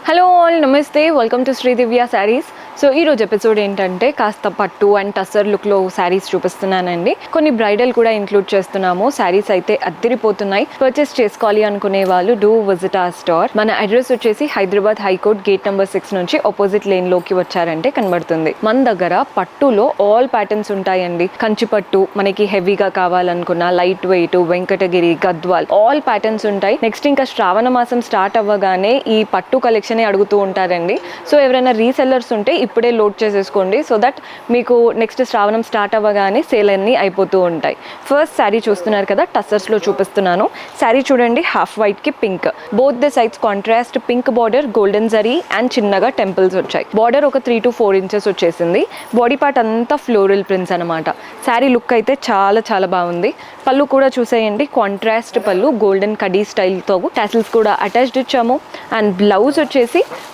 Hello all, namaste. Welcome to Sri Divya sarees. So ఈరోజు episode ఏంటంటే కాస్త పట్టు అండ్ టస్సర్ లుక్లో శారీస్ చూపిస్తున్నానండి. కొన్ని బ్రైడల్ కూడా ఇంక్లూడ్ చేస్తున్నాము. శారీస్ అయితే అద్దరిపోతున్నాయి. పర్చేస్ చేసుకోవాలి అనుకునే వాళ్ళు డూ విజిట్ ఆ స్టోర్. మన అడ్రస్ వచ్చేసి హైదరాబాద్ హైకోర్ట్ గేట్ నెంబర్ 6 నుంచి ఆపోజిట్ లేన్ లోకి వచ్చారంటే కనబడుతుంది. మన దగ్గర పట్టులో ఆల్ ప్యాటర్న్స్ ఉంటాయండి. కంచి పట్టు మనకి హెవీగా కావాలనుకున్న, light weight, Venkatagiri, Gadwal all patterns ఉంటాయి. నెక్స్ట్ ఇంకా శ్రావణ మాసం స్టార్ట్ అవ్వగానే ఈ పట్టు కలెక్షన్ అడుగుతూ ఉంటారండి. సో ఎవరైనా రీసెల్లర్స్ ఉంటే ఇప్పుడే లోడ్ చేసేసుకోండి, సో దట్ మీకు నెక్స్ట్ శ్రావణం స్టార్ట్ అవ్వగానే సేల్ అన్నీ అయిపోతూ ఉంటాయి. ఫస్ట్ శారీ చూస్తున్నారు కదా, టస్సర్స్లో చూపిస్తున్నాను. శారీ చూడండి, హాఫ్ వైట్కి pink, both the sides contrast pink border, golden zari and చిన్నగా టెంపుల్స్ వచ్చాయి. బార్డర్ ఒక 3 to 4 ఇంచెస్ వచ్చేసింది. బాడీ పార్ట్ అంతా ఫ్లోరల్ ప్రింట్స్ అనమాట. శారీ లుక్ అయితే చాలా చాలా బాగుంది. పళ్ళు కూడా చూసేయండి, కాంట్రాస్ట్ పళ్ళు, గోల్డెన్ కడీ స్టైల్తో టాసిల్స్ కూడా అటాచ్డ్ ఇచ్చాము. అండ్ బ్లౌజ్ వచ్చేసి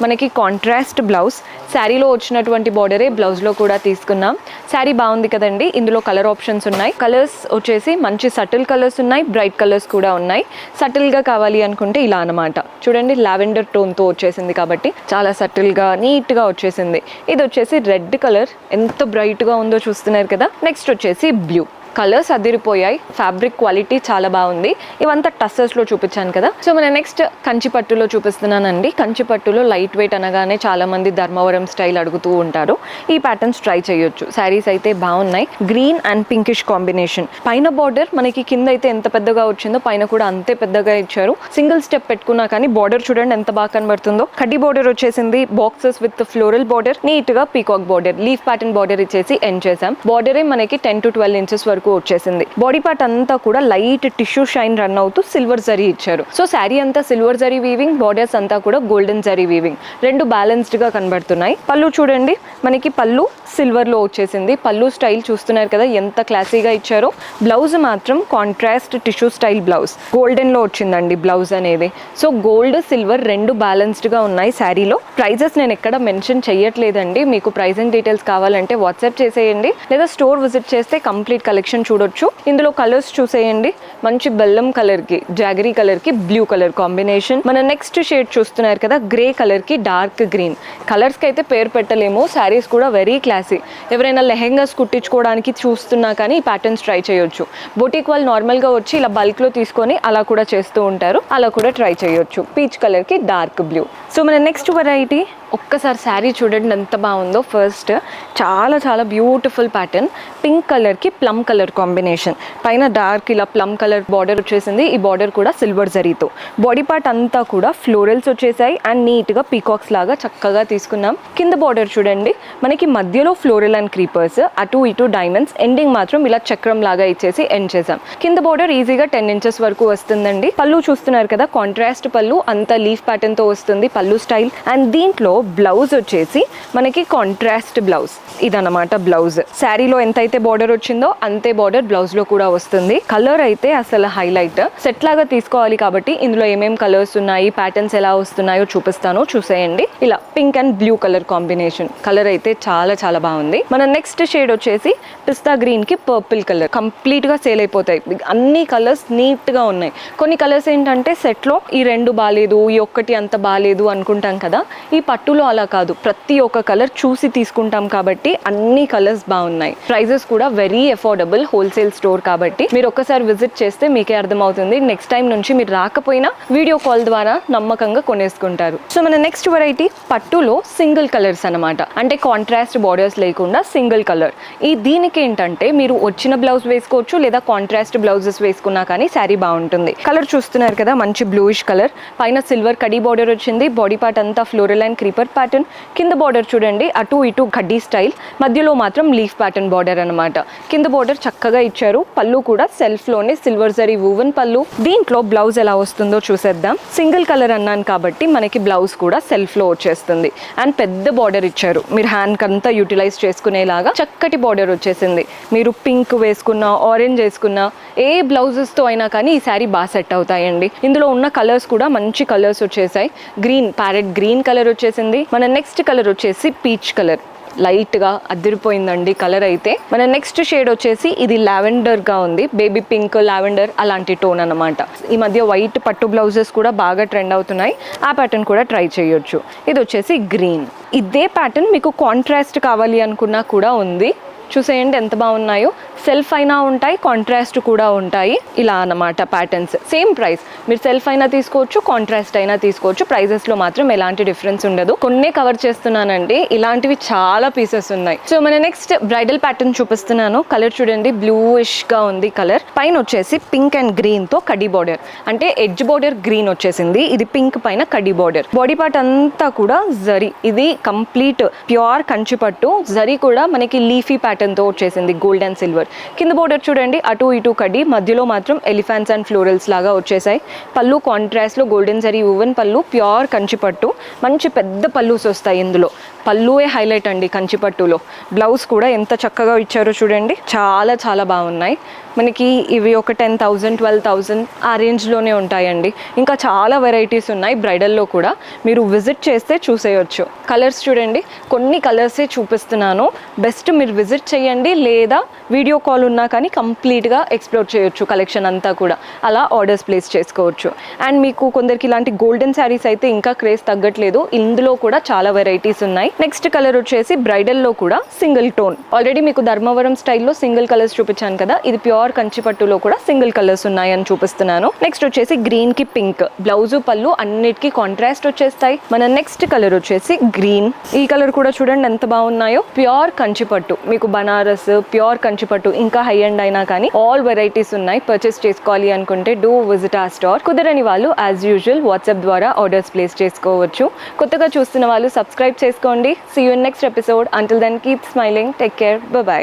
మనకి కాంట్రాస్ట్ బ్లౌజ్. శారీలో వచ్చినటువంటి బార్డరే బ్లౌజ్లో కూడా తీసుకున్నాం. శారీ బాగుంది కదండి. ఇందులో కలర్ ఆప్షన్స్ ఉన్నాయి. కలర్స్ వచ్చేసి మంచి సటిల్ కలర్స్ ఉన్నాయి, బ్రైట్ కలర్స్ కూడా ఉన్నాయి. సటిల్గా కావాలి అనుకుంటే ఇలా అనమాట. చూడండి, లావెండర్ టోన్తో వచ్చేసింది కాబట్టి చాలా సటిల్గా నీట్గా వచ్చేసింది. ఇది వచ్చేసి రెడ్ కలర్, ఎంత బ్రైట్గా ఉందో చూస్తున్నారు కదా. నెక్స్ట్ వచ్చేసి బ్లూ. కలర్స్ అదిరిపోయాయి, ఫ్యాబ్రిక్ క్వాలిటీ చాలా బాగుంది. ఇవంతా టస్సర్స్లో చూపించాను కదా. సో మన నెక్స్ట్ కంచిపట్టులో చూపిస్తున్నానండి. కంచిపట్టులో లైట్ వెయిట్ అనగానే చాలామంది ధర్మవరం స్టైల్ అడుగుతూ ఉంటారు. ఈ ప్యాటర్న్స్ ట్రై చేయొచ్చు. శారీస్ అయితే బాగున్నాయి. Green and pinkish combination. పైన బార్డర్ మనకి కింద అయితే ఎంత పెద్దగా వచ్చిందో పైన కూడా అంతే పెద్దగా ఇచ్చారు. సింగిల్ స్టెప్ పెట్టుకున్నా కానీ బార్డర్ చూడండి ఎంత బాగా కనబడుతుందో. కడ్డీ బార్డర్ వచ్చేసింది, boxes with floral border, neat గా peacock border, leaf pattern border ఇచ్చేసి ఎండ్ చేసాం. బార్డరే మనకి 10 to 12 ఇంచెస్ వరకు వచ్చేసింది. బాడీ పార్ట్ అంతా కూడా లైట్ టిష్యూ షైన్ రన్ అవుతూ సిల్వర్ జరీ ఇచ్చారు. సో శారీ అంతా సిల్వర్ జరీ వీవింగ్, బార్డర్స్ అంతా కూడా గోల్డెన్ జరీ వీవింగ్, రెండు బ్యాలెన్స్డ్ గా కనబడుతున్నాయి. పళ్ళు చూడండి, మనకి పళ్ళు సిల్వర్ లో వచ్చేసింది. పళ్ళు స్టైల్ చూస్తున్నారు కదా ఎంత క్లాసీగా ఇచ్చారో. బ్లౌజ్ మాత్రం contrast tissue style blouse, golden లో వచ్చిందండి బ్లౌజ్ అనేది. సో గోల్డ్ సిల్వర్ రెండు బ్యాలెన్స్డ్ గా ఉన్నాయి శారీలో. ప్రైజెస్ నేను ఎక్కడ మెన్షన్ చేయట్లేదండి. మీకు ప్రైజింగ్ డీటెయిల్స్ కావాలంటే వాట్సాప్ చేసేయండి, లేదా స్టోర్ విజిట్ చేస్తే కంప్లీట్ కలెక్షన్ చూడొచ్చు. ఇందులో కలర్స్ చూసేయండి, మంచి బెల్లం కలర్ కి, జాగరీ కలర్ కి బ్లూ కలర్ కాంబినేషన్. మన నెక్స్ట్ షేడ్ చూస్తున్నారు కదా, గ్రే కలర్ కి డార్క్ గ్రీన్. కలర్స్ కి అయితే పేరు పెట్టలేము. శారీస్ కూడా వెరీ క్లాసీ. ఎవరైనా లెహెంగాస్ కుట్టించుకోవడానికి చూస్తున్నా కానీ ఈ ప్యాటర్న్స్ ట్రై చేయొచ్చు. బొటిక్ వాళ్ళు నార్మల్ గా వచ్చి ఇలా బల్క్ లో తీసుకొని అలా కూడా చేస్తూ ఉంటారు, అలా కూడా ట్రై చేయొచ్చు. పీచ్ కలర్ కి డార్క్ బ్లూ. సో మన నెక్స్ట్ వెరైటీ, ఒక్కసారి శారీ చూడండి ఎంత బాగుందో. ఫస్ట్ చాలా చాలా బ్యూటిఫుల్ ప్యాటర్న్, పింక్ కలర్కి ప్లమ్ కలర్ కాంబినేషన్. పైన డార్క్ ఇలా ప్లమ్ కలర్ బార్డర్ వచ్చేసింది. ఈ బార్డర్ కూడా సిల్వర్ జరీతో. బాడీ పార్ట్ అంతా కూడా ఫ్లోరల్స్ వచ్చేసాయి అండ్ నీట్గా పీకాక్స్ లాగా చక్కగా తీసుకున్నాం. కింద బార్డర్ చూడండి, మనకి మధ్యలో ఫ్లోరల్ అండ్ క్రీపర్స్, అటు ఇటు డైమండ్స్, ఎండింగ్ మాత్రం ఇలా చక్రం లాగా ఇచ్చేసి ఎండ్ చేసాం. కింద బార్డర్ ఈజీగా 10 ఇంచెస్ వరకు వస్తుందండి. పళ్ళు చూస్తున్నారు కదా, కాంట్రాస్ట్ పళ్ళు, అంతా లీఫ్ ప్యాటర్న్తో వస్తుంది పళ్ళు స్టైల్. అండ్ దీంట్లో బ్లౌజ్ వచ్చేసి మనకి కాంట్రాస్ట్ బ్లౌజ్, ఇదన్నమాట బ్లౌజ్. శారీలో ఎంతైతే బార్డర్ వచ్చిందో అంతే బార్డర్ బ్లౌజ్ లో కూడా వస్తుంది. కలర్ అయితే అసలు హైలైట్. సెట్ లాగా తీసుకోవాలి కాబట్టి ఇందులో ఏమేం కలర్స్ ఉన్నాయి, ప్యాటర్న్స్ ఎలా వస్తున్నాయో చూపిస్తాను, చూసేయండి. ఇలా pink and blue colour combination. Colour అయితే చాలా చాలా బాగుంది. మన నెక్స్ట్ షేడ్ వచ్చేసి పిస్తా గ్రీన్ కి పర్పుల్ కలర్. కంప్లీట్ గా సేల్ అయిపోతాయి. అన్ని కలర్స్ నీట్ గా ఉన్నాయి. కొన్ని కలర్స్ ఏంటంటే సెట్ లో ఈ రెండు బాలేదు, ఈ ఒక్కటి అంత బాలేదు అనుకుంటాం కదా. ఈ పట్టులో అలా కాదు, ప్రతి ఒక్క కలర్ చూసి తీసుకుంటాం కాబట్టి అన్ని కలర్స్ బాగున్నాయి. ప్రైజెస్ కూడా వెరీ అఫోర్డబుల్. హోల్సేల్ స్టోర్ కాబట్టి మీరు ఒక్కసారి విజిట్ చేస్తే మీకే అర్థమవుతుంది. నెక్స్ట్ టైం నుంచి మీరు రాకపోయినా వీడియో కాల్ ద్వారా నమ్మకంగా కొనేసుకుంటారు. సో మన నెక్స్ట్ వెరైటీ పట్టులో సింగిల్ కలర్స్ అనమాట. అంటే కాంట్రాస్ట్ బార్డర్స్ లేకుండా సింగిల్ కలర్. దీనికి ఏంటంటే మీరు వచ్చిన బ్లౌజ్ వేసుకోవచ్చు, లేదా కాంట్రాస్ట్ బ్లౌజెస్ వేసుకున్నా కానీ శారీ బాగుంటుంది. కలర్ చూస్తున్నారు కదా, మంచి బ్లూయిష్ కలర్. పైన సిల్వర్ కడీ బార్డర్ వచ్చింది. బాడీ పార్ట్ అంతా ఫ్లోరల్ అండ్ క్రీపర్ ప్యాటర్న్. కింద బార్డర్ చూడండి, అటు ఇటు కడ్డీ స్టైల్, మధ్యలో మాత్రం లీఫ్ ప్యాటర్న్ బార్డర్ అనమాట. కింద బార్డర్ చక్కగా ఇచ్చారు. పళ్ళు కూడా సెల్ఫ్ లోనే సిల్వర్ జరీ వూవెన్ పళ్ళు. దీంట్లో బ్లౌజ్ ఎలా వస్తుందో చూసేద్దాం. సింగిల్ కలర్ అన్నాను కాబట్టి మనకి బ్లౌజ్ కూడా సెల్ఫ్ లో వచ్చేస్తుంది. అండ్ పెద్ద బార్డర్ ఇచ్చారు, మీరు హ్యాండ్ అంతా యూటిలైజ్ చేసుకునేలాగా చక్కటి బార్డర్ వచ్చేసింది. మీరు పింక్ వేసుకున్నా, ఆరెంజ్ వేసుకున్నా, ఏ బ్లౌజెస్ తో అయినా కానీ ఈ శారీ బాగా సెట్ అవుతాయండి. ఇందులో ఉన్న కలర్స్ కూడా మంచి కలర్స్ వచ్చేసాయి. గ్రీన్, ప్యారెట్ గ్రీన్ కలర్ వచ్చేసింది. మన నెక్స్ట్ కలర్ వచ్చేసి పీచ్ కలర్. లైట్గా అదిరిపోయిందండి కలర్ అయితే. మన నెక్స్ట్ షేడ్ వచ్చేసి ఇది లావెండర్గా ఉంది, బేబీ పింక్ లావెండర్ అలాంటి టోన్ అనమాట. ఈ మధ్య వైట్ పట్టు బ్లౌజెస్ కూడా బాగా ట్రెండ్ అవుతున్నాయి, ఆ ప్యాటర్న్ కూడా ట్రై చేయొచ్చు. ఇది వచ్చేసి గ్రీన్. ఇదే ప్యాటర్న్ మీకు కాంట్రాస్ట్ కావాలి అనుకున్నా కూడా ఉంది. చూసేయండి ఎంత బాగున్నాయో. సెల్ఫ్ అయినా ఉంటాయి, కాంట్రాస్ట్ కూడా ఉంటాయి. ఇలా అన్నమాట ప్యాటర్న్స్. సేమ్ ప్రైస్, మీరు సెల్ఫ్ అయినా తీసుకోవచ్చు, కాంట్రాస్ట్ అయినా తీసుకోవచ్చు. ప్రైజెస్లో మాత్రం ఎలాంటి డిఫరెన్స్ ఉండదు. కొన్నే కవర్ చేస్తున్నానండి, ఇలాంటివి చాలా పీసెస్ ఉన్నాయి. సో మన నెక్స్ట్ బ్రైడల్ ప్యాటర్న్ చూపిస్తున్నాను. కలర్ చూడండి, బ్లూయిష్గా ఉంది కలర్. పైన వచ్చేసి పింక్ అండ్ గ్రీన్తో కడ్డీ బార్డర్, అంటే ఎడ్జ్ బార్డర్ గ్రీన్ వచ్చేసింది. ఇది పింక్ పైన కడ్డీ బార్డర్. బాడీ పార్ట్ అంతా కూడా జరీ. ఇది కంప్లీట్ ప్యూర్ కంచిపట్టు. జరీ కూడా మనకి లీఫీ ప్యాటర్న్ తో వచ్చేసింది, గోల్డ్ అండ్ సిల్వర్. కింద బోర్డర్ చూడండి, అటు ఇటు కడ్డీ, మధ్యలో మాత్రం ఎలిఫెంట్స్ అండ్ ఫ్లోరల్స్ లాగా వచ్చేసాయి. పళ్ళు కాంట్రాస్ట్ లో గోల్డెన్ జరీ వువెన్ పళ్ళు, ప్యూర్ కంచిపట్టు. మంచి పెద్ద పళ్ళుస్ వస్తాయి ఇందులో. పళ్ళువే హైలైట్ అండి కంచిపట్టులో. బ్లౌజ్ కూడా ఎంత చక్కగా ఇచ్చారో చూడండి, చాలా చాలా బాగున్నాయి. మనకి ఇవి ఒక 10,000 12,000 ఆ రేంజ్లోనే ఉంటాయండి. ఇంకా చాలా వెరైటీస్ ఉన్నాయి బ్రైడల్లో కూడా, మీరు విజిట్ చేస్తే చూసేయచ్చు. కలర్స్ చూడండి, కొన్ని కలర్సే చూపిస్తున్నాను. బెస్ట్ మీరు విజిట్ చేయండి, లేదా వీడియో కాల్ ఉన్నా కానీ కంప్లీట్గా ఎక్స్ప్లోర్ చేయొచ్చు కలెక్షన్ అంతా కూడా. అలా ఆర్డర్స్ ప్లేస్ చేసుకోవచ్చు. అండ్ మీకు కొందరికి ఇలాంటి గోల్డెన్ శారీస్ అయితే ఇంకా క్రేజ్ తగ్గట్లేదు, ఇందులో కూడా చాలా వెరైటీస్ ఉన్నాయి. నెక్స్ట్ కలర్ వచ్చేసి బ్రైడల్లో కూడా సింగిల్ టోన్. ఆల్రెడీ మీకు ధర్మవరం స్టైల్లో సింగిల్ కలర్స్ చూపించాను కదా, ఇది ప్యూర్ కంచిపట్టులో కూడా సింగిల్ కలర్స్ ఉన్నాయని చూపిస్తున్నాను. నెక్స్ట్ వచ్చేసి గ్రీన్ కి పింక్, బ్లౌజు పళ్ళు అన్నిటికీ కాంట్రాస్ట్ వచ్చేస్తాయి. మన నెక్స్ట్ కలర్ వచ్చేసి గ్రీన్. ఈ కలర్ కూడా చూడండి ఎంత బాగున్నాయో. ప్యూర్ కంచిపట్టు, మీకు బనారస్ ప్యూర్ కంచిపట్టు ఇంకా హై ఎండ్ అయినా కానీ ఆల్ వెరైటీస్ ఉన్నాయి. పర్చేస్ చేసుకోవాలి అనుకుంటే డూ విజిట్ ఆ స్టోర్. కుదరని వాళ్ళు యాజ్ యూజువల్ వాట్సాప్ ద్వారా ఆర్డర్స్ ప్లేస్ చేసుకోవచ్చు. కొత్తగా చూస్తున్న వాళ్ళు సబ్స్క్రైబ్ చేసుకోండి. See you in next episode. Until then, keep smiling. Take care. Bye-bye.